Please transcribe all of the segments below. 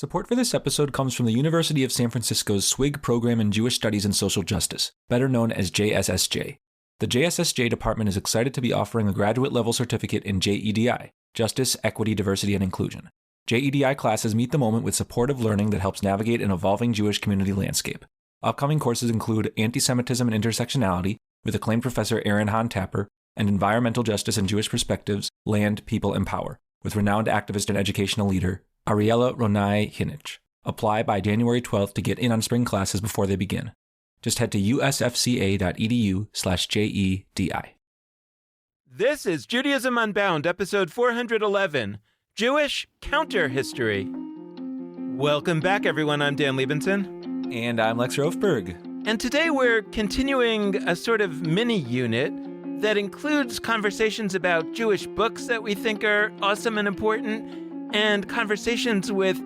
Support for this episode comes from the University of San Francisco's SWIG program in Jewish Studies and Social Justice, better known as JSSJ. The JSSJ department is excited to be offering a graduate-level certificate in JEDI, Justice, Equity, Diversity, and Inclusion. JEDI classes meet the moment with supportive learning that helps navigate an evolving Jewish community landscape. Upcoming courses include Anti-Semitism and Intersectionality with acclaimed professor Aaron Hahn Tapper, and Environmental Justice and Jewish Perspectives, Land, People, and Power, with renowned activist and educational leader Ariella Ronai Hinich. Apply by January 12th to get in on spring classes before they begin. Just head to usfca.edu/JEDI. This is Judaism Unbound, episode 411, Jewish Counter-History. Welcome back, everyone. I'm Dan Liebenson. And I'm Lex Rofberg. And today we're continuing a sort of mini-unit that includes conversations about Jewish books that we think are awesome and important, and conversations with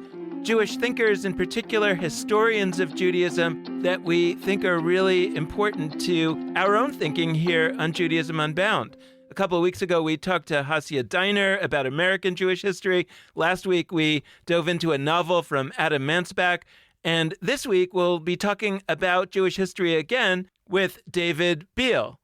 Jewish thinkers, in particular historians of Judaism, that we think are really important to our own thinking here on Judaism Unbound. A couple of weeks ago, we talked to Hasia Diner about American Jewish history. Last week, we dove into a novel from Adam Mansbach. And this week, we'll be talking about Jewish history again with David Biale.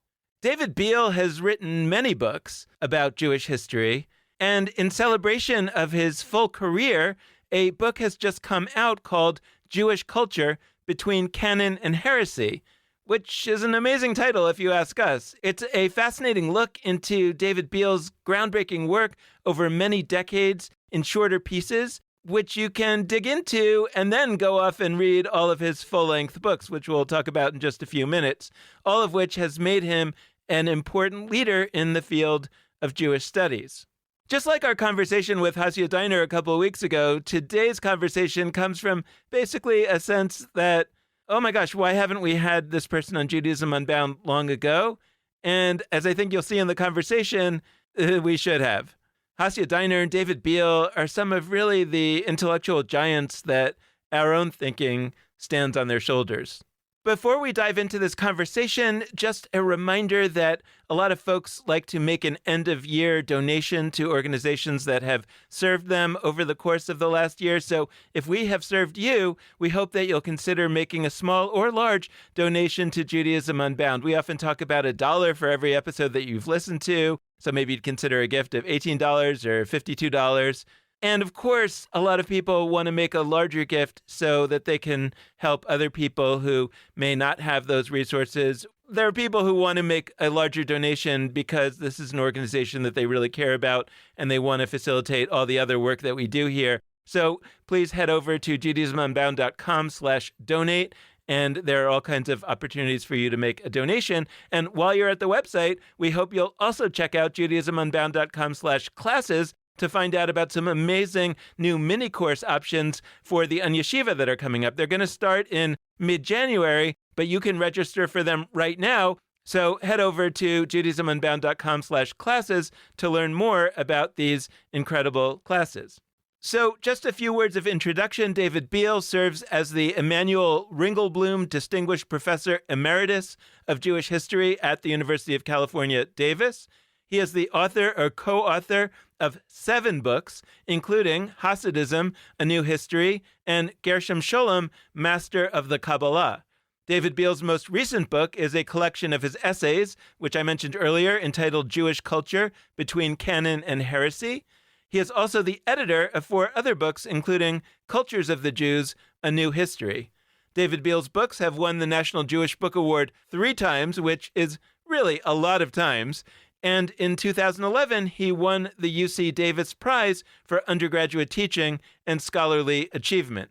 David Biale has written many books about Jewish history. And in celebration of his full career, a book has just come out called Jewish Culture Between Canon and Heresy, which is an amazing title if you ask us. It's a fascinating look into David Biale's groundbreaking work over many decades in shorter pieces, which you can dig into and then go off and read all of his full-length books, which we'll talk about in just a few minutes, all of which has made him an important leader in the field of Jewish studies. Just like our conversation with Hasia Diner a couple of weeks ago, today's conversation comes from basically a sense that, oh my gosh, why haven't we had this person on Judaism Unbound long ago? And as I think you'll see in the conversation, we should have. Hasia Diner and David Biale are some of really the intellectual giants that our own thinking stands on their shoulders. Before we dive into this conversation, just a reminder that a lot of folks like to make an end-of-year donation to organizations that have served them over the course of the last year. So if we have served you, we hope that you'll consider making a small or large donation to Judaism Unbound. We often talk about $1 for every episode that you've listened to, so maybe you'd consider a gift of $18 or $52. And of course, a lot of people want to make a larger gift so that they can help other people who may not have those resources. There are people who want to make a larger donation because this is an organization that they really care about and they want to facilitate all the other work that we do here. So please head over to judaismunbound.com/donate. And there are all kinds of opportunities for you to make a donation. And while you're at the website, we hope you'll also check out judaismunbound.com/classes to find out about some amazing new mini course options for the Yeshiva that are coming up. They're going to start in mid-January, but you can register for them right now. So head over to judaismunbound.com/classes to learn more about these incredible classes. So just a few words of introduction. David Biale serves as the Emanuel Ringelblum Distinguished Professor Emeritus of Jewish History at the University of California, Davis. He is the author or co-author of 7 books, including Hasidism, A New History, and Gershom Scholem, Master of the Kabbalah. David Biale's most recent book is a collection of his essays, which I mentioned earlier, entitled Jewish Culture Between Canon and Heresy. He is also the editor of 4 other books, including Cultures of the Jews, A New History. David Biale's books have won the National Jewish Book Award 3 times, which is really a lot of times. And in 2011, he won the UC Davis Prize for undergraduate teaching and scholarly achievement.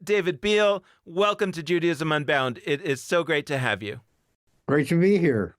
David Biale, welcome to Judaism Unbound. It is so great to have you. Great to be here.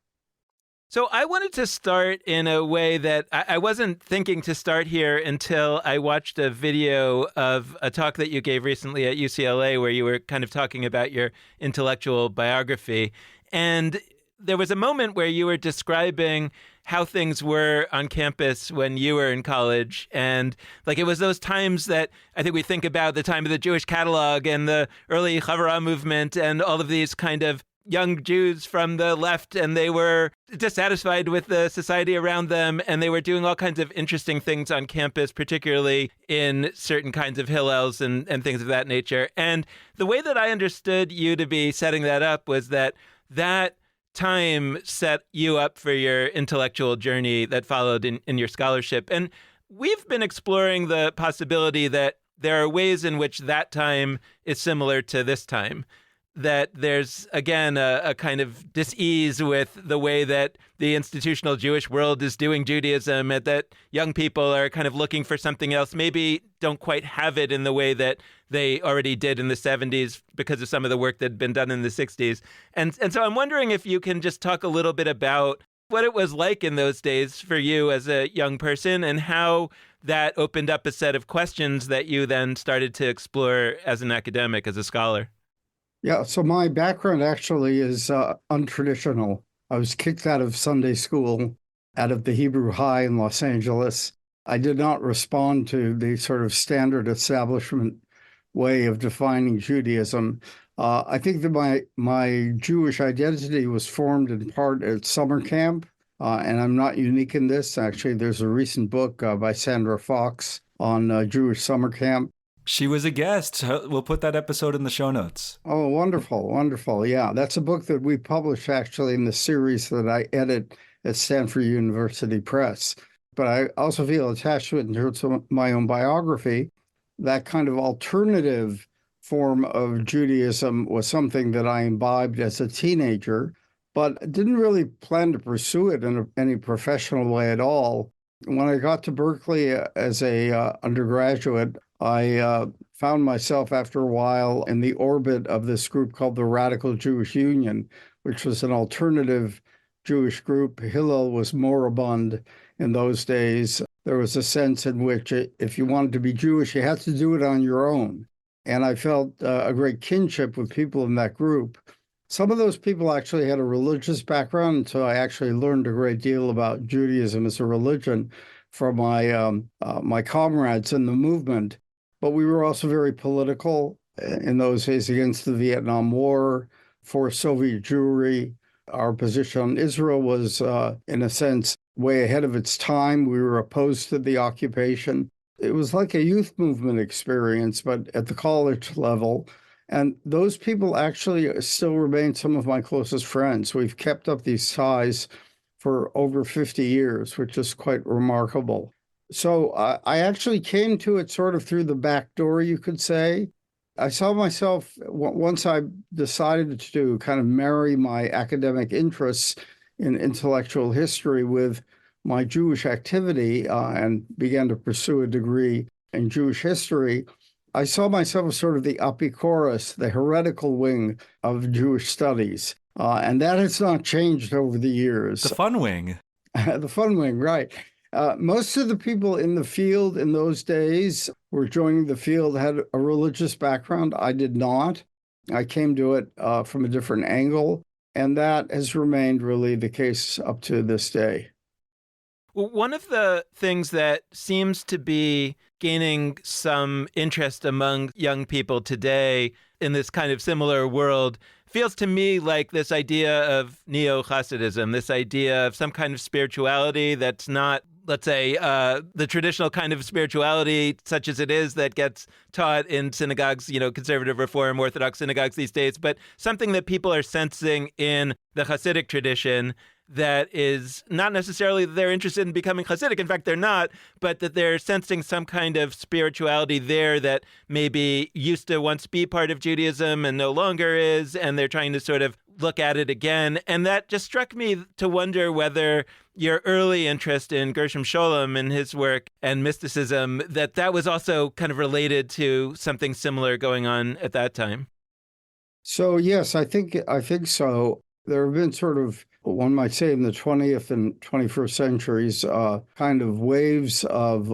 So I wanted to start in a way that I wasn't thinking to start here until I watched a video of a talk that you gave recently at UCLA where you were kind of talking about your intellectual biography. And there was a moment where you were describing how things were on campus when you were in college. And like it was those times that I think we think about, the time of the Jewish catalog and the early Chavurah movement and all of these kind of young Jews from the left, and they were dissatisfied with the society around them, and they were doing all kinds of interesting things on campus, particularly in certain kinds of Hillels and things of that nature. And the way that I understood you to be setting that up was that time set you up for your intellectual journey that followed in your scholarship. And we've been exploring the possibility that there are ways in which that time is similar to this time, that there's, again, a kind of dis-ease with the way that the institutional Jewish world is doing Judaism, and that young people are kind of looking for something else, maybe don't quite have it in the way that they already did in the 70s because of some of the work that had been done in the 60s. And so I'm wondering if you can just talk a little bit about what it was like in those days for you as a young person, and how that opened up a set of questions that you then started to explore as an academic, as a scholar. Yeah, so my background actually is untraditional. I was kicked out of Sunday school, out of the Hebrew High in Los Angeles. I did not respond to the sort of standard establishment way of defining Judaism. I think that my Jewish identity was formed in part at summer camp, and I'm not unique in this. Actually, there's a recent book by Sandra Fox on Jewish summer camp. She was a guest. We'll put that episode in the show notes. Oh, wonderful, wonderful. Yeah, that's a book that we published actually in the series that I edit at Stanford University Press. But I also feel attached to it in terms of my own biography. That kind of alternative form of Judaism was something that I imbibed as a teenager, but didn't really plan to pursue it in any professional way at all. When I got to Berkeley as a undergraduate, I found myself after a while in the orbit of this group called the Radical Jewish Union, which was an alternative Jewish group. Hillel was moribund in those days. There was a sense in which if you wanted to be Jewish, you had to do it on your own. And I felt a great kinship with people in that group. Some of those people actually had a religious background, and so I actually learned a great deal about Judaism as a religion from my comrades in the movement. But we were also very political in those days against the Vietnam War, for Soviet Jewry. Our position on Israel was, in a sense, way ahead of its time. We were opposed to the occupation. It was like a youth movement experience, but at the college level. And those people actually still remain some of my closest friends. We've kept up these ties for over 50 years, which is quite remarkable. So I actually came to it sort of through the back door, you could say. I saw myself, once I decided to kind of marry my academic interests in intellectual history with my Jewish activity and began to pursue a degree in Jewish history, I saw myself as sort of the apikoros, the heretical wing of Jewish studies. And that has not changed over the years. The fun wing. The fun wing, right. Most of the people in the field in those days were joining the field had a religious background. I did not. I came to it from a different angle, and that has remained really the case up to this day. Well, one of the things that seems to be gaining some interest among young people today in this kind of similar world feels to me like this idea of neo-Hasidism, this idea of some kind of spirituality that's not, let's say, the traditional kind of spirituality such as it is that gets taught in synagogues, conservative, reform, Orthodox synagogues these days, but something that people are sensing in the Hasidic tradition that is not necessarily that they're interested in becoming Hasidic. In fact, they're not, but that they're sensing some kind of spirituality there that maybe used to once be part of Judaism and no longer is, and they're trying to sort of look at it again. And that just struck me to wonder whether your early interest in Gershom Scholem and his work and mysticism, that was also kind of related to something similar going on at that time. So, yes, I think so. There have been sort of, one might say, in the 20th and 21st centuries, kind of waves of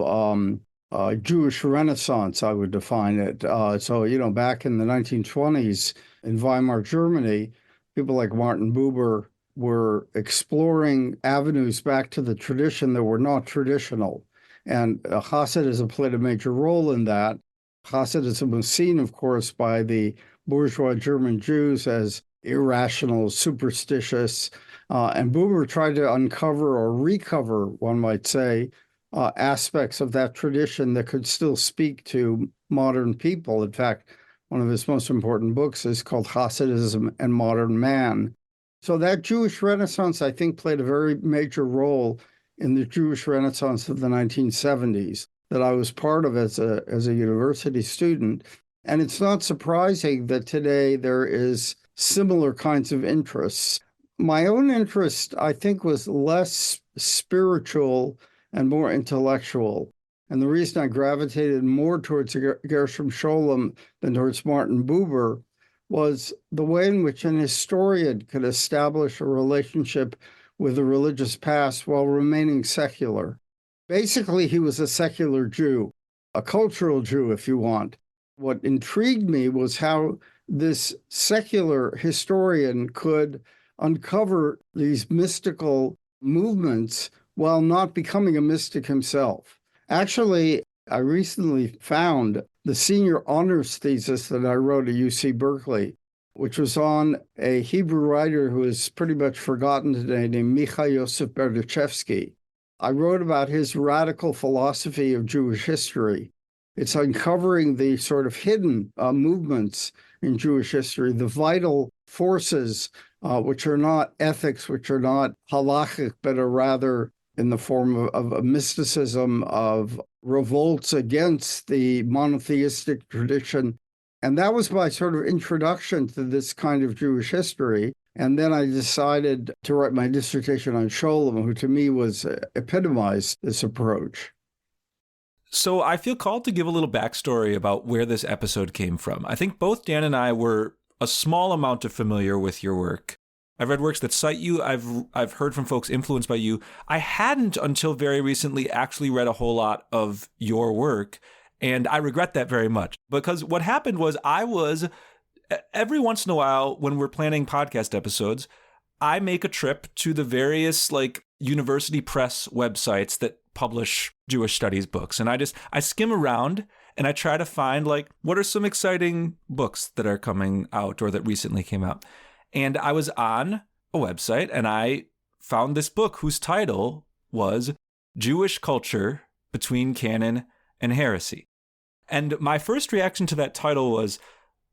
Jewish Renaissance, I would define it. So, back in the 1920s in Weimar, Germany, people like Martin Buber were exploring avenues back to the tradition that were not traditional. And Hasidism played a major role in that. Hasidism was seen, of course, by the bourgeois German Jews as irrational, superstitious. And Buber tried to uncover or recover, one might say, aspects of that tradition that could still speak to modern people. In fact, one of his most important books is called Hasidism and Modern Man. So that Jewish Renaissance, I think, played a very major role in the Jewish Renaissance of the 1970s that I was part of as a university student. And it's not surprising that today there is similar kinds of interests. My own interest, I think, was less spiritual and more intellectual. And the reason I gravitated more towards Gershom Scholem than towards Martin Buber was the way in which an historian could establish a relationship with the religious past while remaining secular. Basically, he was a secular Jew, a cultural Jew, if you want. What intrigued me was how this secular historian could uncover these mystical movements while not becoming a mystic himself. Actually, I recently found the senior honors thesis that I wrote at UC Berkeley, which was on a Hebrew writer who is pretty much forgotten today named Micha Yosef Berdichevsky. I wrote about his radical philosophy of Jewish history. It's uncovering the sort of hidden movements in Jewish history, the vital forces which are not ethics, which are not halachic, but are rather in the form of mysticism, of revolts against the monotheistic tradition. And that was my sort of introduction to this kind of Jewish history. And then I decided to write my dissertation on Scholem, who to me was epitomized this approach. So I feel called to give a little backstory about where this episode came from. I think both Dan and I were a small amount of familiar with your work. I've read works that cite you. I've heard from folks influenced by you. I hadn't until very recently actually read a whole lot of your work, and I regret that very much. Because what happened was every once in a while when we're planning podcast episodes, I make a trip to the various university press websites that publish Jewish studies books. And I skim around and I try to find what are some exciting books that are coming out or that recently came out. And I was on a website and I found this book whose title was Jewish Culture Between Canon and Heresy. And my first reaction to that title was,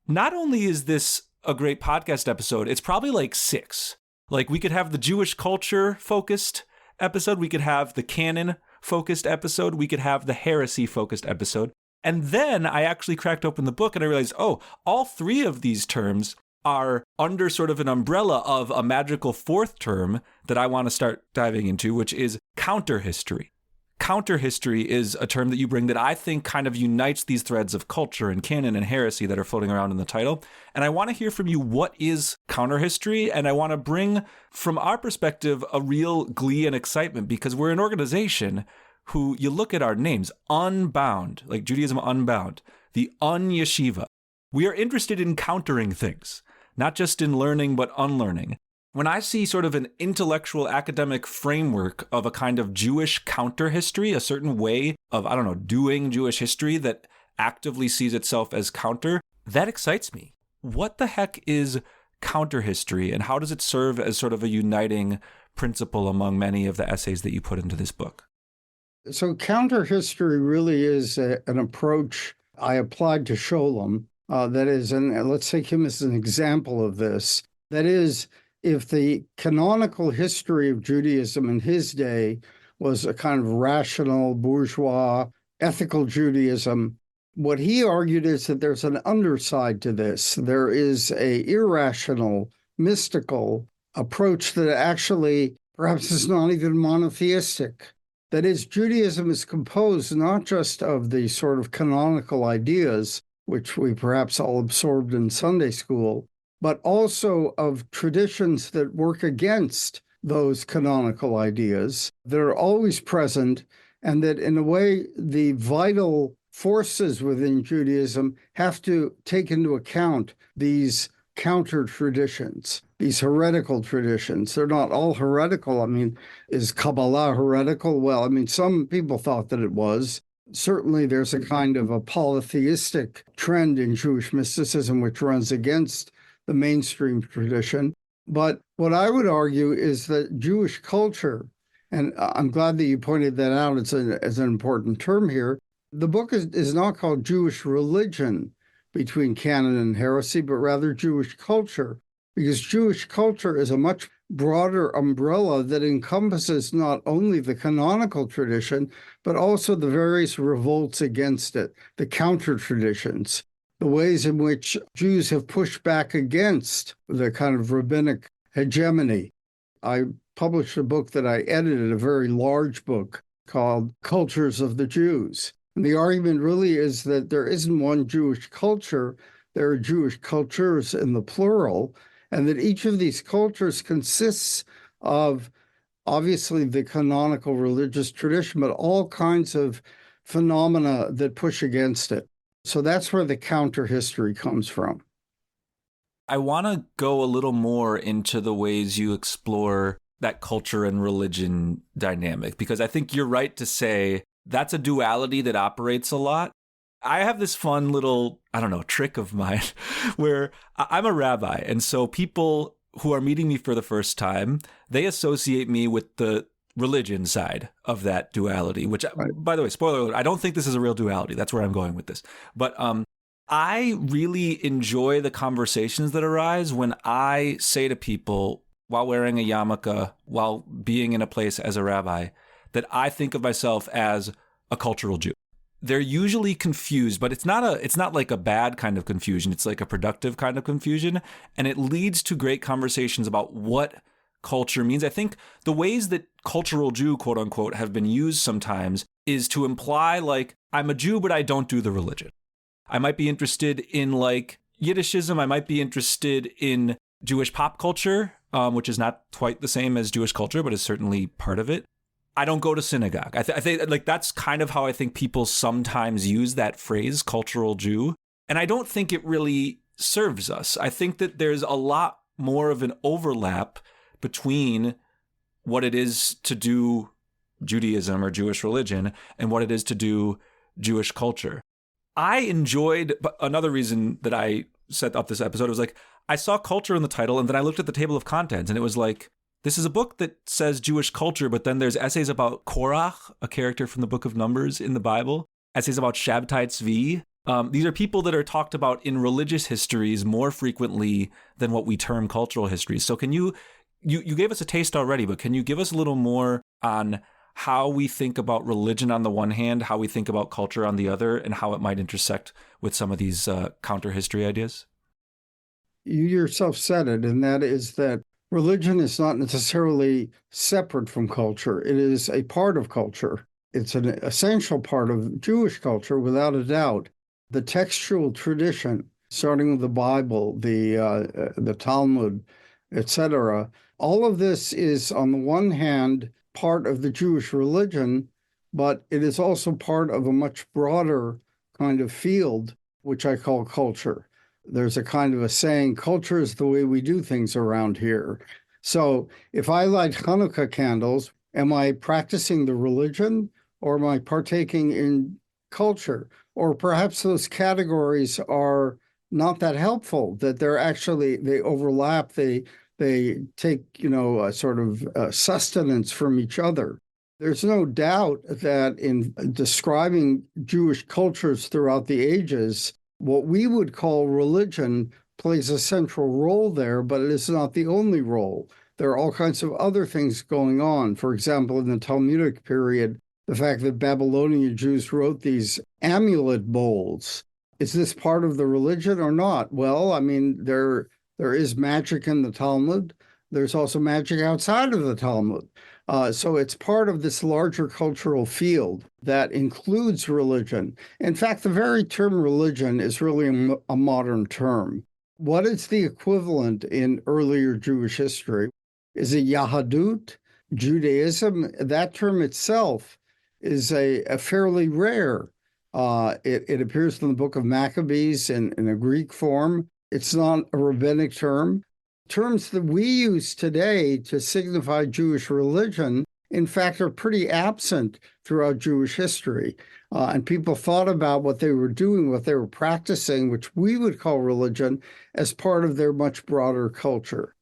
not only is this a great podcast episode, it's probably 6. We could have the Jewish culture focused episode, we could have the canon focused episode, we could have the heresy focused episode. And then I actually cracked open the book and I realized, all 3 of these terms are under sort of an umbrella of a magical 4th term that I want to start diving into, which is counterhistory. Counterhistory is a term that you bring that I think kind of unites these threads of culture and canon and heresy that are floating around in the title. And I want to hear from you, what is counterhistory? And I want to bring, from our perspective, a real glee and excitement, because we're an organization who, you look at our names, Unbound, like Judaism Unbound, the Un-Yeshiva. We are interested in countering things, not just in learning, but unlearning. When I see sort of an intellectual academic framework of a kind of Jewish counterhistory, a certain way of, doing Jewish history that actively sees itself as counter, that excites me. What the heck is counterhistory, and how does it serve as sort of a uniting principle among many of the essays that you put into this book? So counterhistory really is an approach I applied to Scholem. That is, and let's take him as an example of this. That is, if the canonical history of Judaism in his day was a kind of rational, bourgeois, ethical Judaism, what he argued is that there's an underside to this. There is a irrational, mystical approach that actually perhaps is not even monotheistic. That is, Judaism is composed not just of the sort of canonical ideas, which we perhaps all absorbed in Sunday school, but also of traditions that work against those canonical ideas that are always present, and that in a way, the vital forces within Judaism have to take into account these counter traditions, these heretical traditions. They're not all heretical. I mean, is Kabbalah heretical? Well, I mean, some people thought that it was. Certainly, there's a kind of a polytheistic trend in Jewish mysticism which runs against the mainstream tradition. But what I would argue is that Jewish culture, and I'm glad that you pointed that out as an important term here, the book is not called Jewish religion between canon and heresy, but rather Jewish culture, because Jewish culture is a much broader umbrella that encompasses not only the canonical tradition, but also the various revolts against it, the counter traditions, the ways in which Jews have pushed back against the kind of rabbinic hegemony. I published a book that I edited, a very large book called Cultures of the Jews. And the argument really is that there isn't one Jewish culture, there are Jewish cultures in the plural, and that each of these cultures consists of obviously the canonical religious tradition, but all kinds of phenomena that push against it. So that's where the counter history comes from. I want to go a little more into the ways you explore that culture and religion dynamic, because I think you're right to say that's a duality that operates a lot. I have this fun little, trick of mine where I'm a rabbi. And so people who are meeting me for the first time, they associate me with the religion side of that duality, which, right. By the way, spoiler alert, I don't think this is a real duality. That's where I'm going with this. But I really enjoy the conversations that arise when I say to people while wearing a yarmulke, while being in a place as a rabbi, that I think of myself as a cultural Jew. They're usually confused, but it's not like a bad kind of confusion. It's like a productive kind of confusion. And it leads to great conversations about what culture means. I think the ways that cultural Jew, quote unquote, have been used sometimes is to imply like, I'm a Jew, but I don't do the religion. I might be interested in like Yiddishism. I might be interested in Jewish pop culture, which is not quite the same as Jewish culture, but is certainly part of it. I don't go to synagogue. I think like that's kind of how I think people sometimes use that phrase, cultural Jew. And I don't think it really serves us. I think that there's a lot more of an overlap between what it is to do Judaism or Jewish religion and what it is to do Jewish culture. I enjoyed, but another reason that I set up this episode was like, I saw culture in the title and then I looked at the table of contents and it was like, this is a book that says Jewish culture, but then there's essays about Korach, a character from the book of Numbers in the Bible, essays about Shabtai Tzvi. These are people that are talked about in religious histories more frequently than what we term cultural histories. So can you gave us a taste already, but can you give us a little more on how we think about religion on the one hand, how we think about culture on the other, and how it might intersect with some of these counter history ideas? You yourself said it, and that is that religion is not necessarily separate from culture. It is a part of culture. It's an essential part of Jewish culture, without a doubt. The textual tradition, starting with the Bible, the Talmud, etc., all of this is, on the one hand, part of the Jewish religion, but it is also part of a much broader kind of field, which I call culture. There's a kind of a saying, culture is the way we do things around here. So if I light Hanukkah candles, am I practicing the religion or am I partaking in culture? Or perhaps those categories are not that helpful, that they overlap, they take, a sort of sustenance from each other. There's no doubt that in describing Jewish cultures throughout the ages, what we would call religion plays a central role there, but it is not the only role. There are all kinds of other things going on. For example, in the Talmudic period, the fact that Babylonian Jews wrote these amulet bowls. Is this part of the religion or not? Well, I mean, there is magic in the Talmud. There's also magic outside of the Talmud. So it's part of this larger cultural field that includes religion. In fact, the very term religion is really a modern term. What is the equivalent in earlier Jewish history? Is it Yahadut, Judaism? That term itself is a fairly rare. It appears in the book of Maccabees in a Greek form. It's not a rabbinic term. Terms that we use today to signify Jewish religion in fact, are pretty absent throughout Jewish history. And people thought about what they were doing, what they were practicing, which we would call religion, as part of their much broader culture.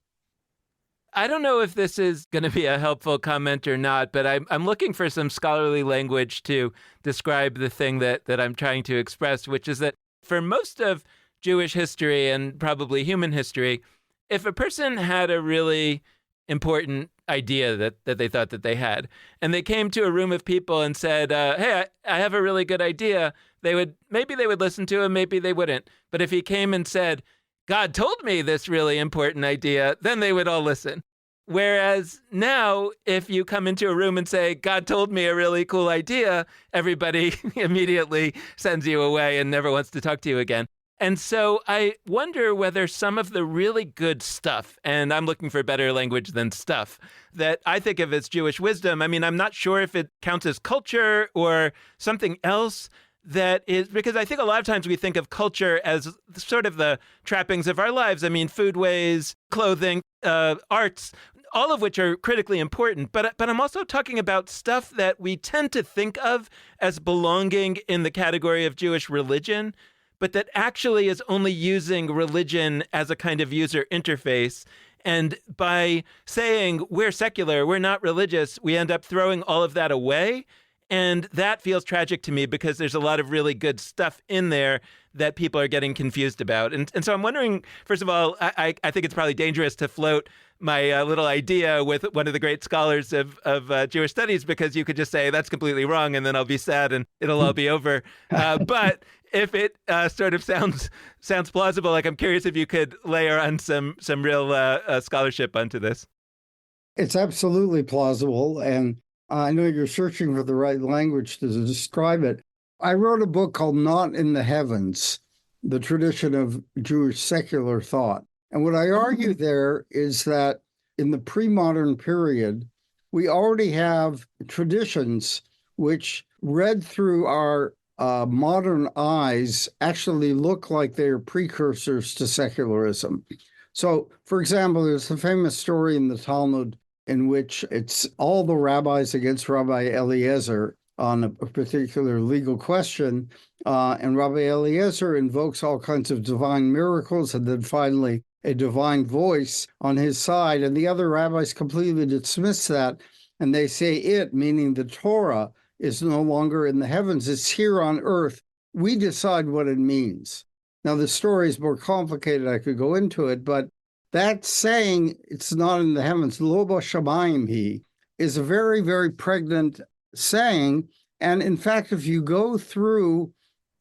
I don't know if this is going to be a helpful comment or not, but I'm looking for some scholarly language to describe the thing that I'm trying to express, which is that for most of Jewish history and probably human history, if a person had a really important idea that they thought that they had, and they came to a room of people and said, hey, I have a really good idea, maybe they would listen to him, maybe they wouldn't. But if he came and said, God told me this really important idea, then they would all listen. Whereas now, if you come into a room and say, God told me a really cool idea, everybody immediately sends you away and never wants to talk to you again. And so I wonder whether some of the really good stuff, and I'm looking for better language than stuff, that I think of as Jewish wisdom, I mean, I'm not sure if it counts as culture or something else, that is, because I think a lot of times we think of culture as sort of the trappings of our lives. I mean, foodways, clothing, arts, all of which are critically important. But I'm also talking about stuff that we tend to think of as belonging in the category of Jewish religion, but that actually is only using religion as a kind of user interface. And by saying we're secular, we're not religious, we end up throwing all of that away. And that feels tragic to me because there's a lot of really good stuff in there that people are getting confused about. And so I'm wondering, first of all, I think it's probably dangerous to float my little idea with one of the great scholars of Jewish studies, because you could just say that's completely wrong and then I'll be sad and it'll all be over. But if it sort of sounds plausible, like I'm curious if you could layer on some real scholarship onto this. It's absolutely plausible. And I know you're searching for the right language to describe it. I wrote a book called Not in the Heavens, the tradition of Jewish secular thought. And what I argue there is that in the pre-modern period, we already have traditions which, read through our modern eyes, actually look like they're precursors to secularism. So, for example, there's a famous story in the Talmud in which it's all the rabbis against Rabbi Eliezer on a particular legal question. And Rabbi Eliezer invokes all kinds of divine miracles and then finally a divine voice on his side. And the other rabbis completely dismiss that. And they say it, meaning the Torah, is no longer in the heavens. It's here on earth. We decide what it means. Now, the story is more complicated. I could go into it, but that saying, it's not in the heavens, lo b'shamayim hi, is a very, very pregnant saying. And in fact, if you go through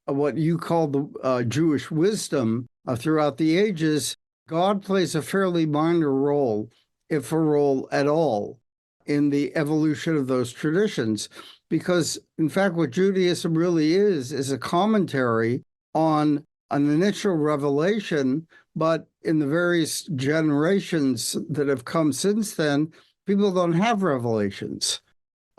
what you call the Jewish wisdom throughout the ages, God plays a fairly minor role, if a role at all, in the evolution of those traditions. Because, in fact, what Judaism really is a commentary on an initial revelation, but in the various generations that have come since then, people don't have revelations.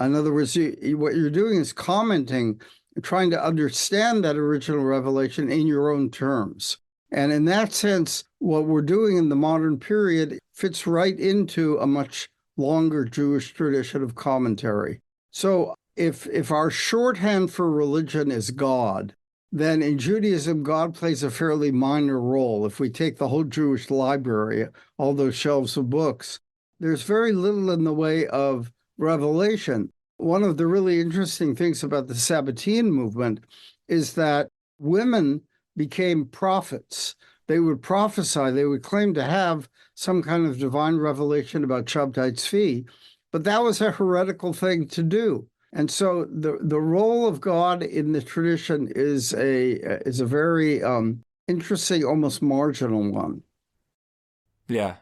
In other words, what you're doing is commenting, trying to understand that original revelation in your own terms. And in that sense, what we're doing in the modern period fits right into a much longer Jewish tradition of commentary. So if our shorthand for religion is God, then in Judaism, God plays a fairly minor role. If we take the whole Jewish library, all those shelves of books, there's very little in the way of revelation. One of the really interesting things about the Sabbatean movement is that women became prophets. They would prophesy, they would claim to have some kind of divine revelation about Shabtai Tzvi, but that was a heretical thing to do. And so the role of God in the tradition is a very interesting, almost marginal one. Yeah.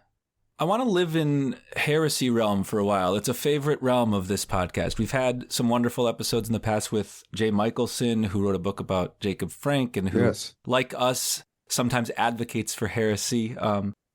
I want to live in heresy realm for a while. It's a favorite realm of this podcast. We've had some wonderful episodes in the past with Jay Michelson, who wrote a book about Jacob Frank and who, yes, like us, sometimes advocates for heresy.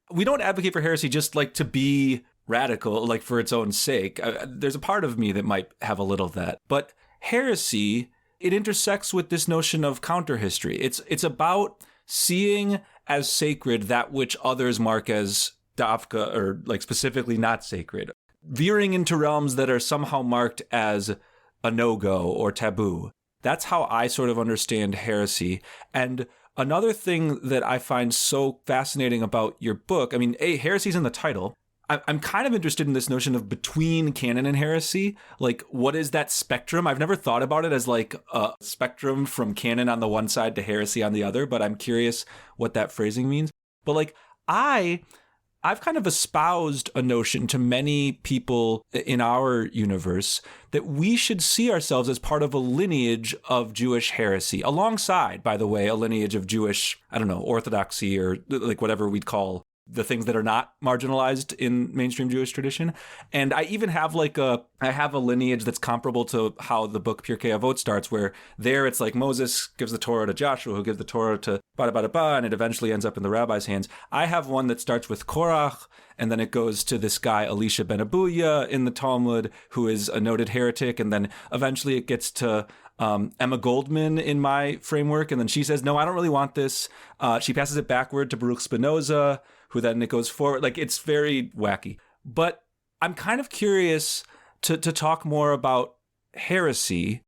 We don't advocate for heresy just like to be radical, like for its own sake. There's a part of me that might have a little of that. But heresy, it intersects with this notion of counterhistory. It's about seeing as sacred that which others mark as dafka, or like specifically not sacred. veering into realms that are somehow marked as a no-go or taboo. That's how I sort of understand heresy. And another thing that I find so fascinating about your book, I mean, heresy's in the title. I'm kind of interested in this notion of between canon and heresy. Like, what is that spectrum? I've never thought about it as like a spectrum from canon on the one side to heresy on the other, but I'm curious what that phrasing means. But like, I've kind of espoused a notion to many people in our universe that we should see ourselves as part of a lineage of Jewish heresy, alongside, by the way, a lineage of Jewish, I don't know, orthodoxy, or like whatever we'd call the things that are not marginalized in mainstream Jewish tradition. And I even have I have a lineage that's comparable to how the book Pirkei Avot starts, where there it's like Moses gives the Torah to Joshua, who gives the Torah to Bada, and it eventually ends up in the rabbi's hands. I have one that starts with Korach, and then it goes to this guy, Elisha ben Abuya in the Talmud, who is a noted heretic, and then eventually it gets to Emma Goldman in my framework, and then she says, no, I don't really want this. She passes it backward to Baruch Spinoza, who then it goes forward. Like, it's very wacky. But I'm kind of curious to talk more about heresy,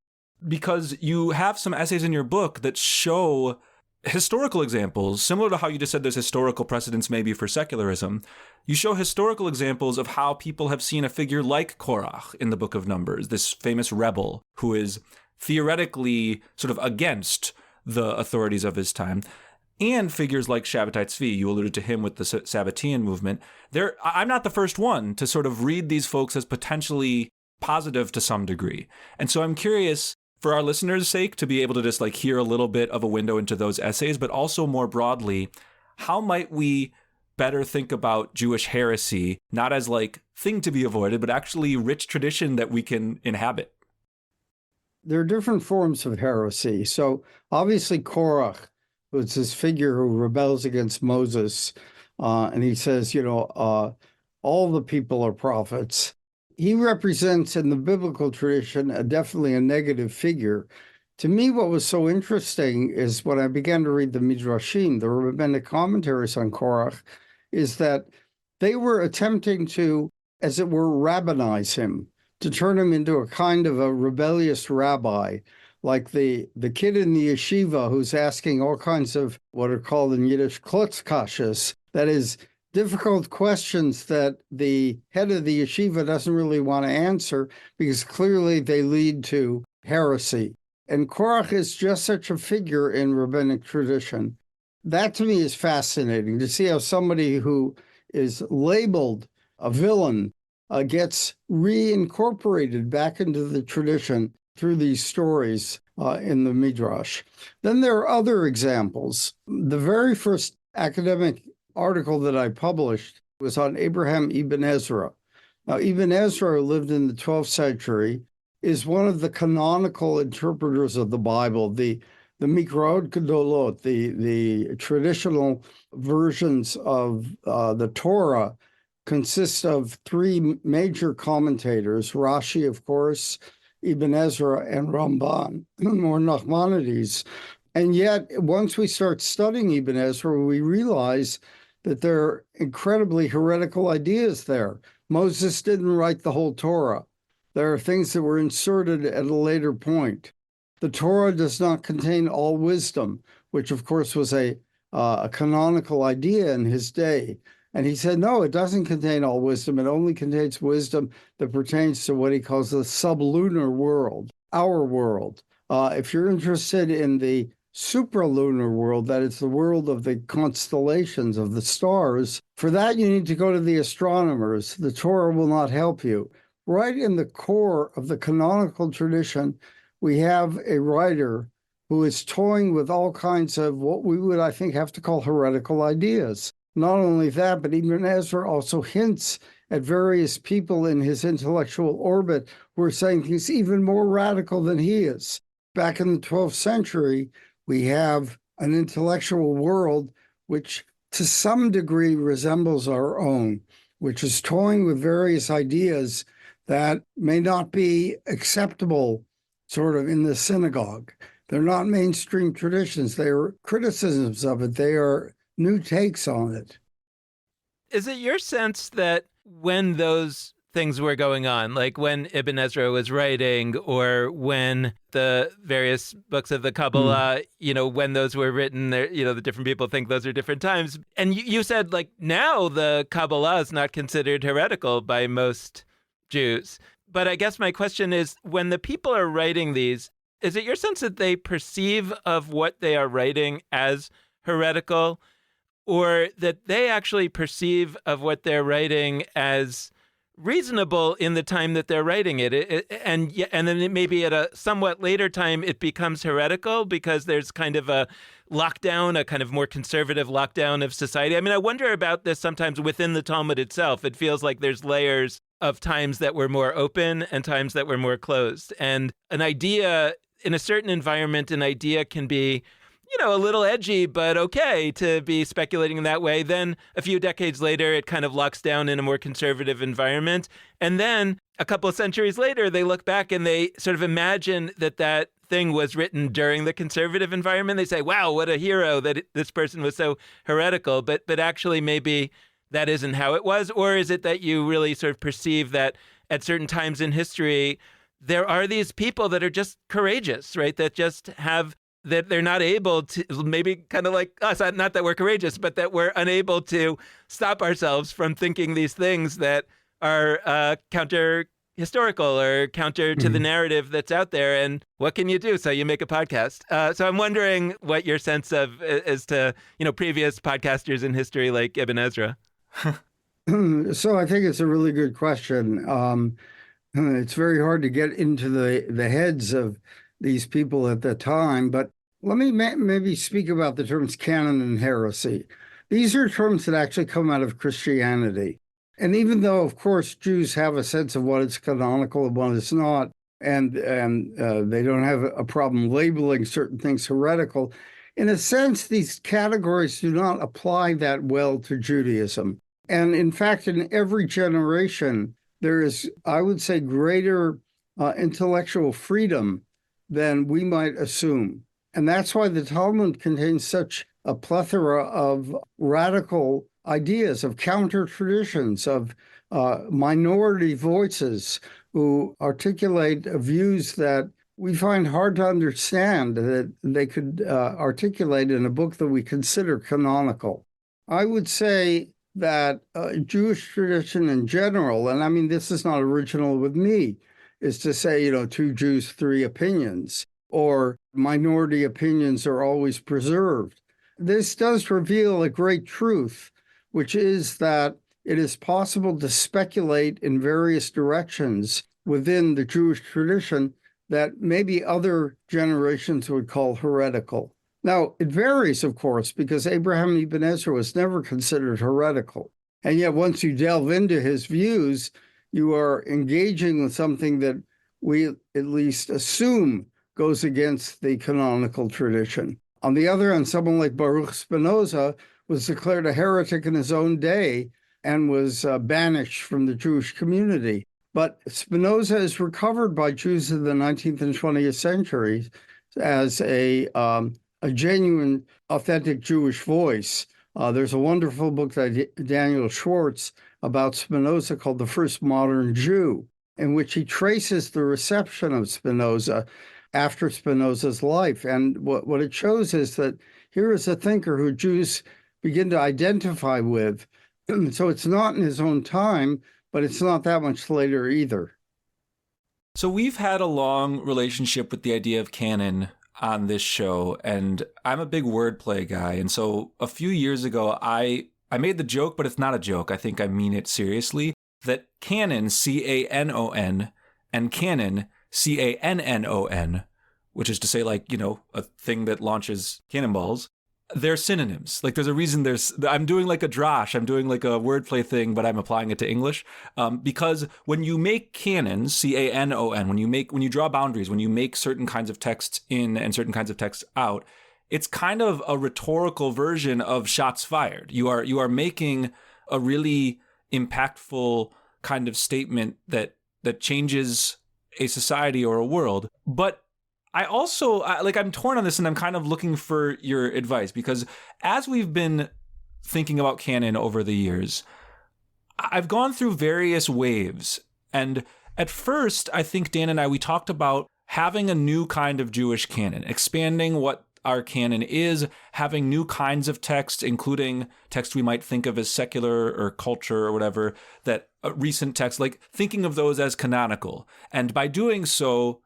because you have some essays in your book that show historical examples, similar to how you just said there's historical precedents maybe for secularism. You show historical examples of how people have seen a figure like Korach in the Book of Numbers, this famous rebel who is theoretically sort of against the authorities of his time, and figures like Shabbatai Tzvi. You alluded to him with the Sabbatean movement. I'm not the first one to sort of read these folks as potentially positive to some degree. And so I'm curious, for our listeners' sake, to be able to just like hear a little bit of a window into those essays, but also more broadly, how might we better think about Jewish heresy, not as like thing to be avoided, but actually rich tradition that we can inhabit? There are different forms of heresy. So obviously Korach was this figure who rebels against Moses, and he says, all the people are prophets. He represents in the biblical tradition definitely a negative figure. To me, what was so interesting is when I began to read the Midrashim, the rabbinic commentaries on Korach, is that they were attempting to, as it were, rabbinize him, to turn him into a kind of a rebellious rabbi, like the kid in the yeshiva who's asking all kinds of what are called in Yiddish klotzkashas, that is, difficult questions that the head of the yeshiva doesn't really want to answer because clearly they lead to heresy. And Korach is just such a figure in rabbinic tradition. That to me is fascinating, to see how somebody who is labeled a villain gets reincorporated back into the tradition through these stories in the Midrash. Then there are other examples. The very first academic article that I published was on Abraham Ibn Ezra. Now, Ibn Ezra, who lived in the 12th century, is one of the canonical interpreters of the Bible, the Mikraot Gedolot, the traditional versions of the Torah consist of three major commentators, Rashi, of course, Ibn Ezra, and Ramban, or Nachmanides. And yet, once we start studying Ibn Ezra, we realize that there are incredibly heretical ideas there. Moses didn't write the whole Torah. There are things that were inserted at a later point. The Torah does not contain all wisdom, which of course was a canonical idea in his day. And he said, no, it doesn't contain all wisdom. It only contains wisdom that pertains to what he calls the sublunar world, our world. If you're interested in the supralunar world, that is the world of the constellations, of the stars, for that you need to go to the astronomers. The Torah will not help you. Right in the core of the canonical tradition, we have a writer who is toying with all kinds of what we would, I think, have to call heretical ideas. Not only that, but Ibn Ezra also hints at various people in his intellectual orbit who are saying things even more radical than he is. Back in the 12th century, we have an intellectual world which to some degree resembles our own, which is toying with various ideas that may not be acceptable sort of in the synagogue. They're not mainstream traditions. They are criticisms of it. They are new takes on it. Is it your sense that when those things were going on, like when Ibn Ezra was writing, or when the various books of the Kabbalah, when those were written, the different people think those are different times. And you said, like, now the Kabbalah is not considered heretical by most Jews. But I guess my question is, when the people are writing these, is it your sense that they perceive of what they are writing as heretical, or that they actually perceive of what they're writing as reasonable in the time that they're writing it? And then maybe at a somewhat later time, it becomes heretical because there's kind of a lockdown, a kind of more conservative lockdown of society. I mean, I wonder about this sometimes within the Talmud itself. It feels like there's layers of times that were more open and times that were more closed. And an idea in a certain environment, an idea can be, a little edgy, but okay to be speculating in that way. Then a few decades later, it kind of locks down in a more conservative environment. And then a couple of centuries later, they look back and they sort of imagine that thing was written during the conservative environment. They say, wow, what a hero that this person was so heretical. But actually, maybe that isn't how it was. Or is it that you really sort of perceive that at certain times in history, there are these people that are just courageous, right? That just have, that they're not able to, maybe kind of like us, not that we're courageous, but that we're unable to stop ourselves from thinking these things that are counter historical or counter to the narrative that's out there. And what can you do? So you make a podcast. So I'm wondering what your sense of is to, previous podcasters in history like Ibn Ezra. So I think it's a really good question. It's very hard to get into the heads of these people at the time, but let me maybe speak about the terms canon and heresy. These are terms that actually come out of Christianity. And even though, of course, Jews have a sense of what is canonical and what is not, and they don't have a problem labeling certain things heretical, in a sense, these categories do not apply that well to Judaism. And in fact, in every generation, there is, I would say, greater intellectual freedom than we might assume. And that's why the Talmud contains such a plethora of radical ideas, of counter traditions, of minority voices who articulate views that we find hard to understand, that they could articulate in a book that we consider canonical. I would say that Jewish tradition in general, and I mean, this is not original with me, is to say, two Jews, three opinions, or minority opinions are always preserved. This does reveal a great truth, which is that it is possible to speculate in various directions within the Jewish tradition that maybe other generations would call heretical. Now, it varies, of course, because Abraham ibn Ezra was never considered heretical. And yet, once you delve into his views, you are engaging with something that we at least assume goes against the canonical tradition. On the other hand, someone like Baruch Spinoza was declared a heretic in his own day and was banished from the Jewish community. But Spinoza is recovered by Jews in the 19th and 20th centuries as a genuine, authentic Jewish voice. There's a wonderful book by Daniel Schwartz about Spinoza called The First Modern Jew, in which he traces the reception of Spinoza after Spinoza's life. And what it shows is that here is a thinker who Jews begin to identify with. So it's not in his own time, but it's not that much later either. So we've had a long relationship with the idea of canon on this show, and I'm a big wordplay guy. And so a few years ago, I made the joke, but it's not a joke. I think I mean it seriously, that canon, C-A-N-O-N, and canon, C-A-N-N-O-N, which is to say, like, a thing that launches cannonballs, they're synonyms. Like, there's a reason I'm doing like a drosh, I'm doing like a wordplay thing, but I'm applying it to English. Because when you make canons, C-A-N-O-N, when you draw boundaries, when you make certain kinds of texts in and certain kinds of texts out, it's kind of a rhetorical version of shots fired. You are making a really impactful kind of statement that changes a society or a world. But I also, I'm torn on this, and I'm kind of looking for your advice, because as we've been thinking about canon over the years, I've gone through various waves. And at first, I think Dan and we talked about having a new kind of Jewish canon, expanding what our canon is, having new kinds of texts, including texts we might think of as secular or culture or whatever, that recent texts, like thinking of those as canonical. And by doing so,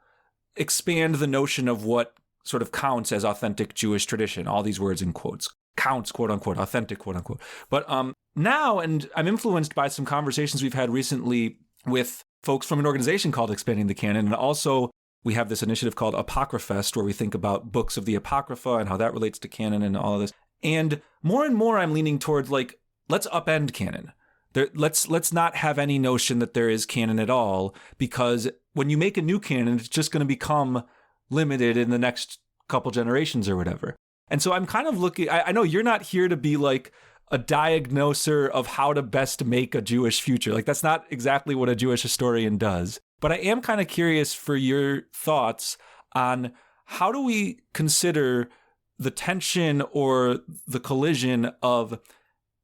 expand the notion of what sort of counts as authentic Jewish tradition, all these words in quotes, counts, quote unquote, authentic, quote unquote. But now, and I'm influenced by some conversations we've had recently with folks from an organization called Expanding the Canon, and also we have this initiative called Apocryphest, where we think about books of the Apocrypha and how that relates to canon and all of this. And more I'm leaning towards like, let's upend canon. Let's not have any notion that there is canon at all, because when you make a new canon, it's just going to become limited in the next couple generations or whatever. And so I'm kind of looking, I know you're not here to be like a diagnoser of how to best make a Jewish future. Like that's not exactly what a Jewish historian does. But I am kind of curious for your thoughts on how do we consider the tension or the collision of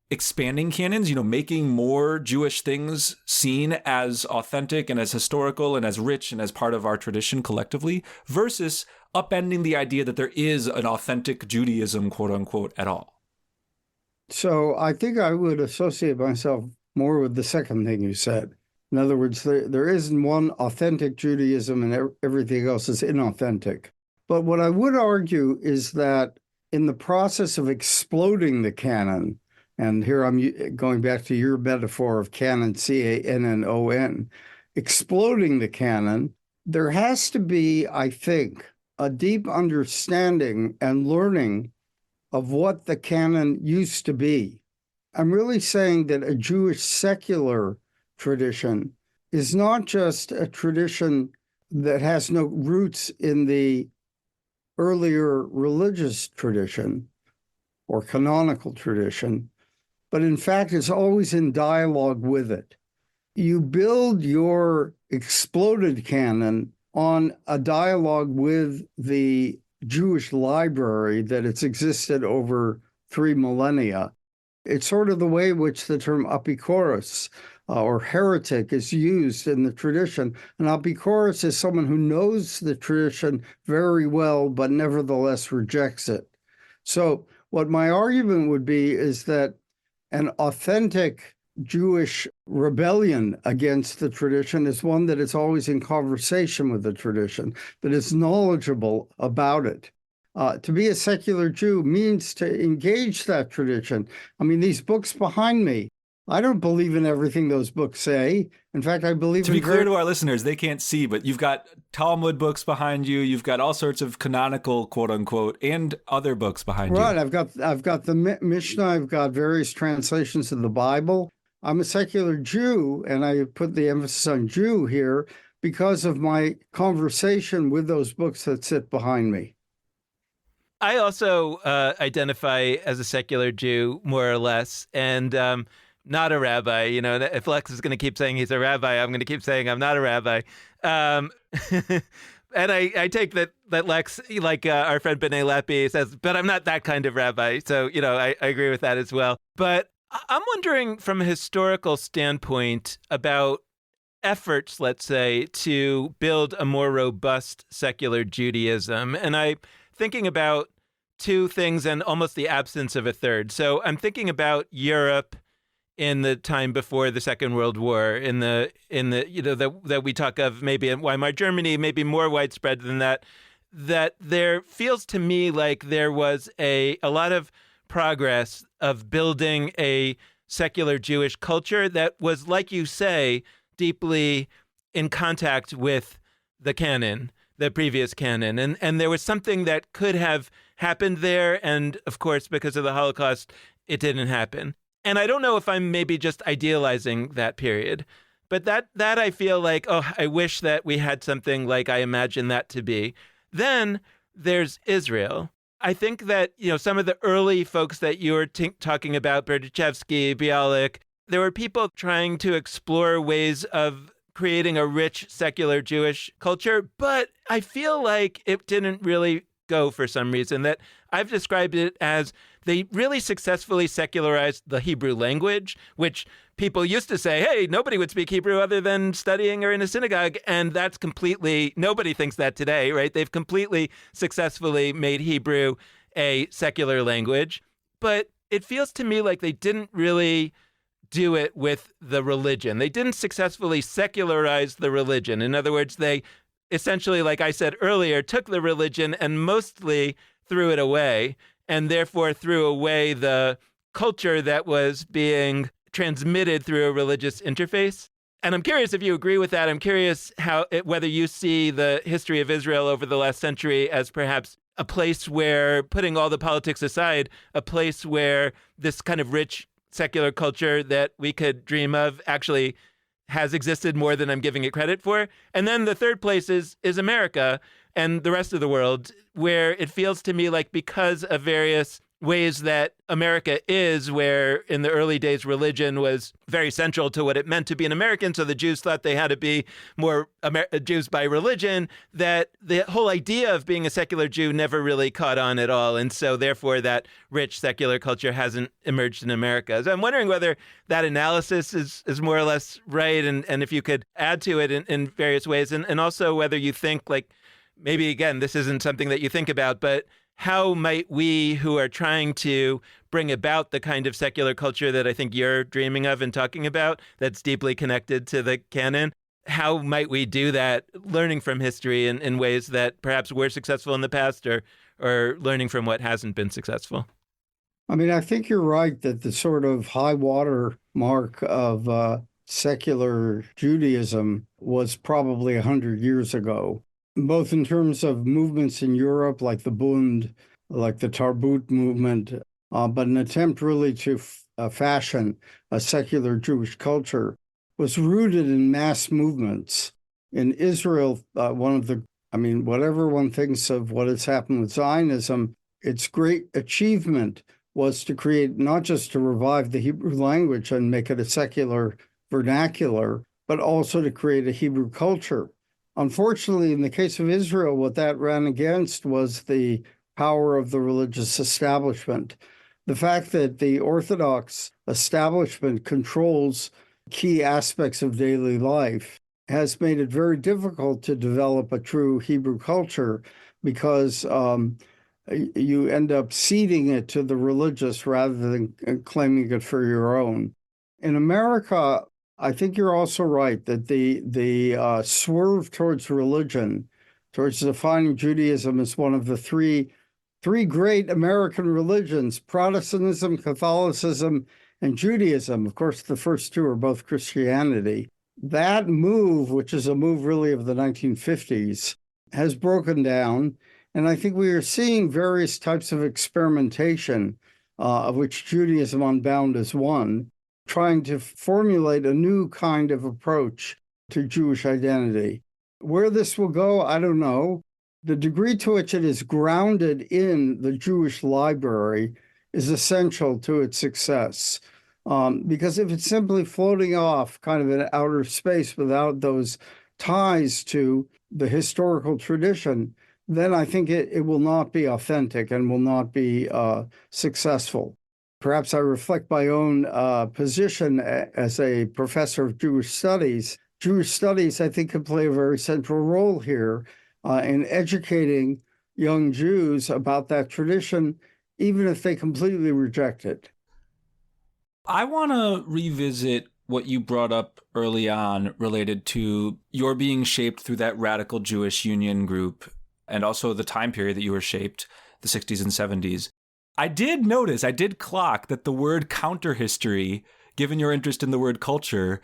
expanding canons, making more Jewish things seen as authentic and as historical and as rich and as part of our tradition collectively, versus upending the idea that there is an authentic Judaism, quote unquote, at all. So I think I would associate myself more with the second thing you said. In other words, there isn't one authentic Judaism and everything else is inauthentic. But what I would argue is that in the process of exploding the canon, and here I'm going back to your metaphor of canon, C-A-N-N-O-N, exploding the canon, there has to be, I think, a deep understanding and learning of what the canon used to be. I'm really saying that a Jewish secular tradition is not just a tradition that has no roots in the earlier religious tradition or canonical tradition, but in fact, it's always in dialogue with it. You build your exploded canon on a dialogue with the Jewish library that it's existed over 3 millennia. It's sort of the way in which the term apikoros or heretic is used in the tradition. And apikoros is someone who knows the tradition very well, but nevertheless rejects it. So what my argument would be is that an authentic Jewish rebellion against the tradition is one that is always in conversation with the tradition, that is knowledgeable about it. To be a secular Jew means to engage that tradition. I mean, these books behind me, I don't believe in everything those books say. In fact, I believe to be clear to our listeners, they can't see, but you've got Talmud books behind you. You've got all sorts of canonical, quote unquote, and other books behind you. Right. I've got the Mishnah. I've got various translations of the Bible. I'm a secular Jew, and I put the emphasis on Jew here because of my conversation with those books that sit behind me. I also identify as a secular Jew, more or less, and not a rabbi. If Lex is going to keep saying he's a rabbi, I'm going to keep saying I'm not a rabbi. And I take that Lex, like our friend B'nai Lappi says, but I'm not that kind of rabbi. So, I agree with that as well. But I'm wondering from a historical standpoint about efforts, let's say, to build a more robust secular Judaism. And I'm thinking about two things and almost the absence of a third. So I'm thinking about Europe in the time before the Second World War, in the that we talk of maybe in Weimar Germany, maybe more widespread than that. That there feels to me like there was a lot of progress of building a secular Jewish culture that was, like you say, deeply in contact with the canon, the previous canon. And there was something that could have happened there. And of course, because of the Holocaust, it didn't happen. And I don't know if I'm maybe just idealizing that period, but that I feel like, I wish that we had something like I imagine that to be. Then there's Israel. I think that, some of the early folks that you were talking about, Berdichevsky, Biale, there were people trying to explore ways of creating a rich secular Jewish culture, but I feel like it didn't really go for some reason. That I've described it as they really successfully secularized the Hebrew language, which people used to say, hey, nobody would speak Hebrew other than studying or in a synagogue. And that's completely, nobody thinks that today, right? They've completely successfully made Hebrew a secular language. But it feels to me like they didn't really do it with the religion. They didn't successfully secularize the religion. In other words, they essentially, like I said earlier, took the religion and mostly threw it away, and therefore threw away the culture that was being transmitted through a religious interface. And I'm curious if you agree with that. I'm curious whether you see the history of Israel over the last century as perhaps a place where, putting all the politics aside, a place where this kind of rich secular culture that we could dream of actually has existed more than I'm giving it credit for. And then the third place is America and the rest of the world, where it feels to me like, because of various ways that America is, where in the early days religion was very central to what it meant to be an American, so the Jews thought they had to be more Jews by religion, that the whole idea of being a secular Jew never really caught on at all. And so therefore that rich secular culture hasn't emerged in America. So I'm wondering whether that analysis is more or less right, and if you could add to it in various ways, and also whether you think, like, maybe, again, this isn't something that you think about, but how might we, who are trying to bring about the kind of secular culture that I think you're dreaming of and talking about, that's deeply connected to the canon, how might we do that, learning from history in ways that perhaps were successful in the past, or learning from what hasn't been successful? I mean, I think you're right that the sort of high water mark of secular Judaism was probably 100 years ago, both in terms of movements in Europe, like the Bund, like the Tarbut movement, but an attempt really to fashion a secular Jewish culture was rooted in mass movements. In Israel, whatever one thinks of what has happened with Zionism, its great achievement was to create, not just to revive the Hebrew language and make it a secular vernacular, but also to create a Hebrew culture. Unfortunately, in the case of Israel, what that ran against was the power of the religious establishment. The fact that the Orthodox establishment controls key aspects of daily life has made it very difficult to develop a true Hebrew culture, because you end up ceding it to the religious rather than claiming it for your own. In America, I think you're also right that the swerve towards religion, towards defining Judaism as one of the three great American religions, Protestantism, Catholicism, and Judaism. Of course, the first two are both Christianity. That move, which is a move really of the 1950s, has broken down. And I think we are seeing various types of experimentation, of which Judaism Unbound is one, trying to formulate a new kind of approach to Jewish identity. Where this will go, I don't know. The degree to which it is grounded in the Jewish library is essential to its success. Because if it's simply floating off kind of in outer space without those ties to the historical tradition, then I think it will not be authentic and will not be successful. Perhaps I reflect my own position as a professor of Jewish studies. Jewish studies, I think, can play a very central role here in educating young Jews about that tradition, even if they completely reject it. I want to revisit what you brought up early on related to your being shaped through that radical Jewish union group, and also the time period that you were shaped, the 60s and 70s. I did clock that the word counterhistory, given your interest in the word culture,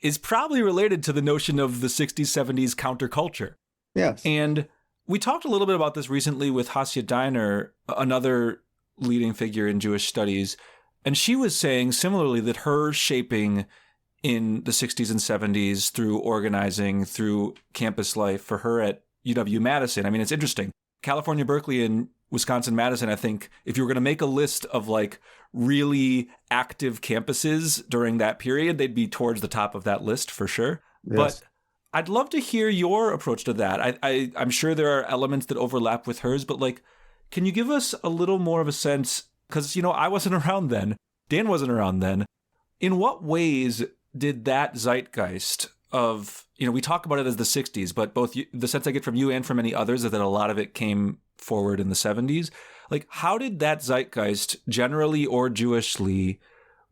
is probably related to the notion of the 60s, 70s counterculture. Yes. And we talked a little bit about this recently with Hasia Diner, another leading figure in Jewish studies. And she was saying similarly that her shaping in the 60s and 70s through organizing, through campus life for her at UW-Madison. I mean, it's interesting. California, Berkeley, and Wisconsin-Madison, I think, if you were going to make a list of like really active campuses during that period, they'd be towards the top of that list for sure. Yes. But I'd love to hear your approach to that. I'm sure there are elements that overlap with hers, but like, can you give us a little more of a sense because, I wasn't around then. Dan wasn't around then. In what ways did that zeitgeist of, we talk about it as the 60s, but both the sense I get from you and from many others is that a lot of it came forward in the 70s. Like, how did that zeitgeist, generally or Jewishly,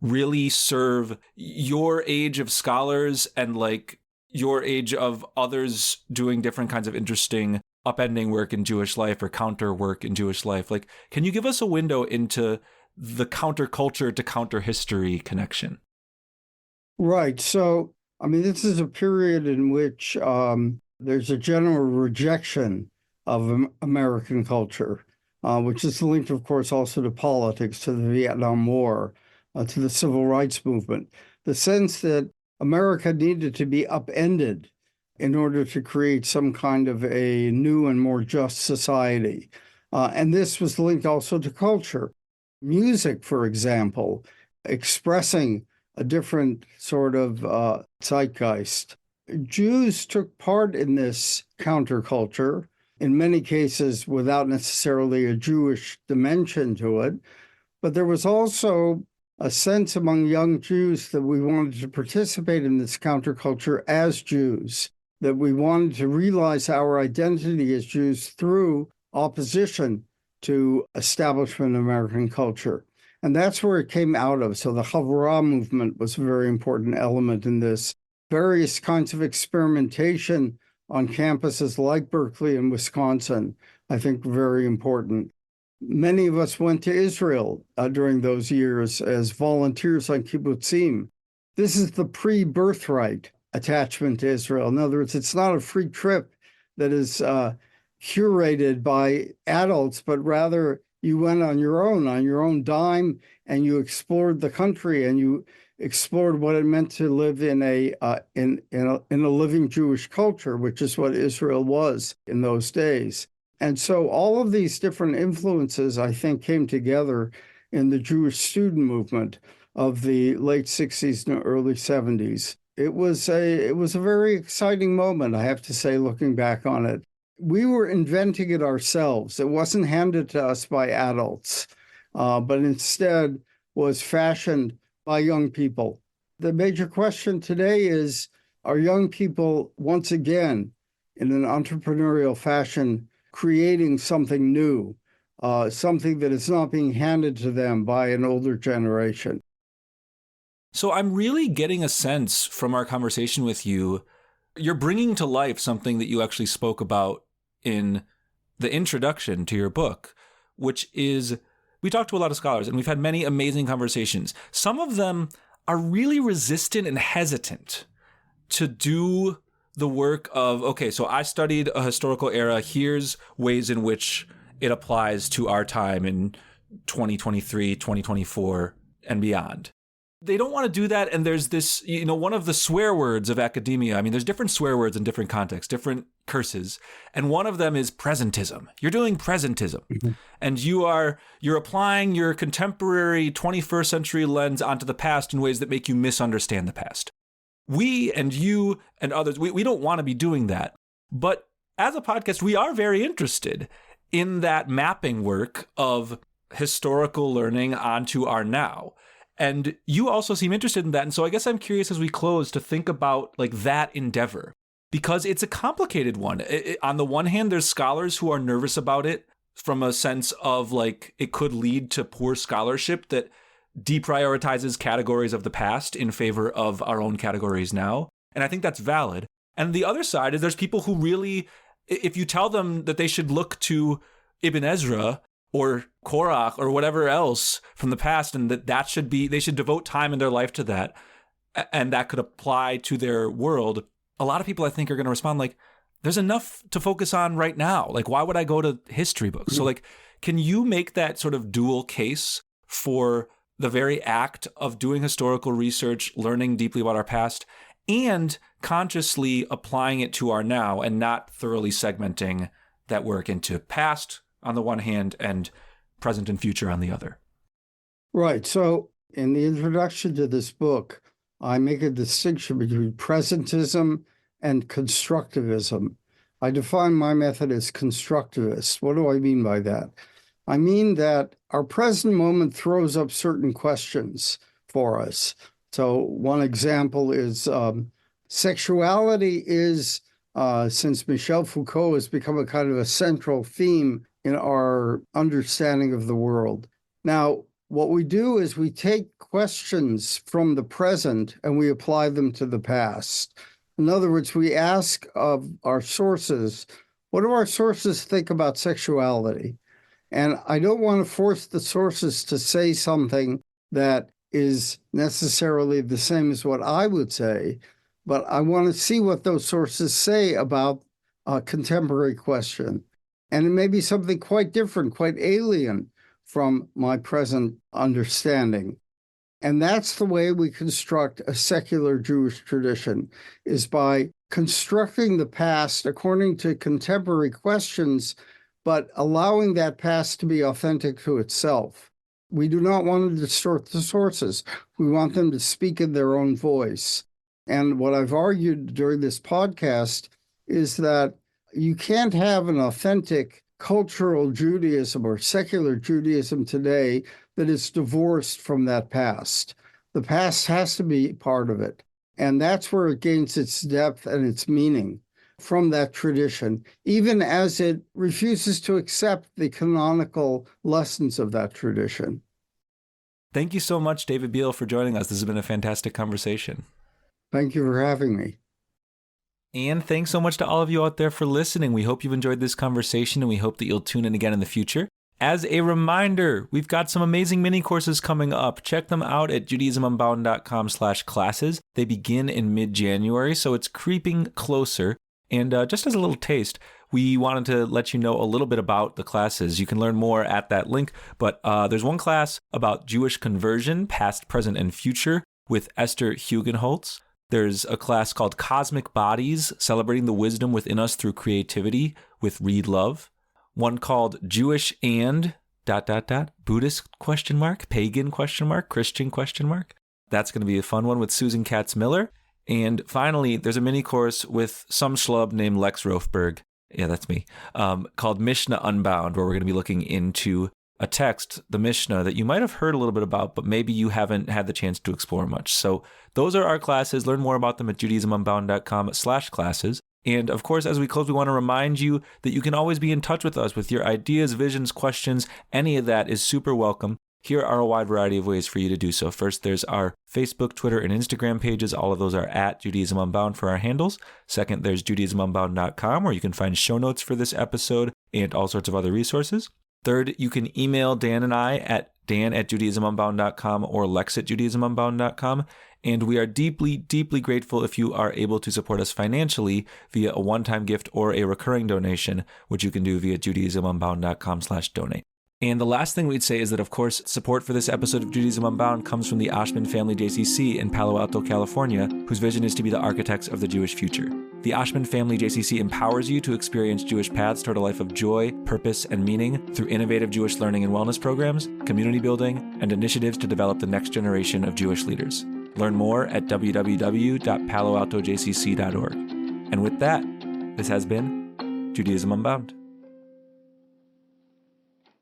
really serve your age of scholars and like your age of others doing different kinds of interesting upending work in Jewish life or counter work in Jewish life? Like, can you give us a window into the counterculture to counter history connection? Right. So, this is a period in which there's a general rejection of American culture, which is linked, of course, also to politics, to the Vietnam War, to the civil rights movement. The sense that America needed to be upended in order to create some kind of a new and more just society. And this was linked also to culture. Music, for example, expressing a different sort of zeitgeist. Jews took part in this counterculture, in many cases without necessarily a Jewish dimension to it. But there was also a sense among young Jews that we wanted to participate in this counterculture as Jews, that we wanted to realize our identity as Jews through opposition to establishment American culture. And that's where it came out of. So the Havurah movement was a very important element in this. Various kinds of experimentation on campuses like Berkeley and Wisconsin, I think, very important. Many of us went to Israel during those years as volunteers on kibbutzim. This is the pre-birthright attachment to Israel. In other words, it's not a free trip that is curated by adults, but rather you went on your own dime, and you explored the country, and you explored what it meant to live in a living Jewish culture, which is what Israel was in those days. And so all of these different influences, I think, came together in the Jewish student movement of the late 60s and early 70s. It was a very exciting moment, I have to say, looking back on it. We were inventing it ourselves. It wasn't handed to us by adults, but instead was fashioned by young people. The major question today is, are young people, once again, in an entrepreneurial fashion, creating something new, something that is not being handed to them by an older generation? So I'm really getting a sense from our conversation with you, you're bringing to life something that you actually spoke about in the introduction to your book, which is, we talked to a lot of scholars and we've had many amazing conversations. Some of them are really resistant and hesitant to do the work of, okay, so I studied a historical era. Here's ways in which it applies to our time in 2023, 2024, and beyond. They don't want to do that. And there's this, one of the swear words of academia. There's different swear words in different contexts, different curses. And one of them is presentism. You're doing presentism. Mm-hmm. And you're applying your contemporary 21st century lens onto the past in ways that make you misunderstand the past. We and you and others, we don't want to be doing that. But as a podcast, we are very interested in that mapping work of historical learning onto our now. And you also seem interested in that. And so I guess I'm curious as we close to think about like that endeavor, because it's a complicated one. On the one hand, there's scholars who are nervous about it from a sense of like it could lead to poor scholarship that deprioritizes categories of the past in favor of our own categories now. And I think that's valid. And the other side is there's people who really, if you tell them that they should look to Ibn Ezra or Korach or whatever else from the past, and they should devote time in their life to that, and that could apply to their world, a lot of people I think are going to respond like, there's enough to focus on right now. Like, why would I go to history books? Mm-hmm. So like, can you make that sort of dual case for the very act of doing historical research, learning deeply about our past, and consciously applying it to our now and not thoroughly segmenting that work into past on the one hand and present and future on the other? Right. So in the introduction to this book, I make a distinction between presentism and constructivism. I define my method as constructivist. What do I mean by that? I mean that our present moment throws up certain questions for us. So one example is sexuality is, since Michel Foucault has become a kind of a central theme in our understanding of the world. Now, what we do is we take questions from the present and we apply them to the past. In other words, we ask of our sources, what do our sources think about sexuality? And I don't want to force the sources to say something that is necessarily the same as what I would say, but I want to see what those sources say about a contemporary question. And it may be something quite different, quite alien from my present understanding. And that's the way we construct a secular Jewish tradition, is by constructing the past according to contemporary questions, but allowing that past to be authentic to itself. We do not want to distort the sources. We want them to speak in their own voice. And what I've argued during this podcast is that you can't have an authentic cultural Judaism or secular Judaism today that is divorced from that past. The past has to be part of it. And that's where it gains its depth and its meaning from that tradition, even as it refuses to accept the canonical lessons of that tradition. Thank you so much, David Biale, for joining us. This has been a fantastic conversation. Thank you for having me. And thanks so much to all of you out there for listening. We hope you've enjoyed this conversation, and we hope that you'll tune in again in the future. As a reminder, we've got some amazing mini courses coming up. Check them out at judaismunbound.com/classes. They begin in mid-January, so it's creeping closer. And just as a little taste, we wanted to let you know a little bit about the classes. You can learn more at that link, but there's one class about Jewish conversion, past, present, and future, with Esther Hugenholtz. There's a class called Cosmic Bodies, Celebrating the Wisdom Within Us Through Creativity, with Reed Love. One called Jewish and ... Buddhist ? Pagan ? Christian ? That's going to be a fun one with Susan Katz-Miller. And finally, there's a mini course with some schlub named Lex Rofberg. Yeah, that's me. Called Mishnah Unbound, where we're going to be looking into a text, the Mishnah, that you might have heard a little bit about, but maybe you haven't had the chance to explore much. So those are our classes. Learn more about them at judaismunbound.com/classes. And of course, as we close, we want to remind you that you can always be in touch with us with your ideas, visions, questions. Any of that is super welcome. Here are a wide variety of ways for you to do so. First, there's our Facebook, Twitter, and Instagram pages. All of those are at Judaism Unbound for our handles. Second, there's judaismunbound.com, where you can find show notes for this episode and all sorts of other resources. Third, you can email Dan and I at dan@judaismunbound.com or lex@judaismunbound.com. And we are deeply, deeply grateful if you are able to support us financially via a one-time gift or a recurring donation, which you can do via judaismunbound.com/donate. And the last thing we'd say is that, of course, support for this episode of Judaism Unbound comes from the Oshman Family JCC in Palo Alto, California, whose vision is to be the architects of the Jewish future. The Oshman Family JCC empowers you to experience Jewish paths toward a life of joy, purpose, and meaning through innovative Jewish learning and wellness programs, community building, and initiatives to develop the next generation of Jewish leaders. Learn more at www.paloaltojcc.org. And with that, this has been Judaism Unbound.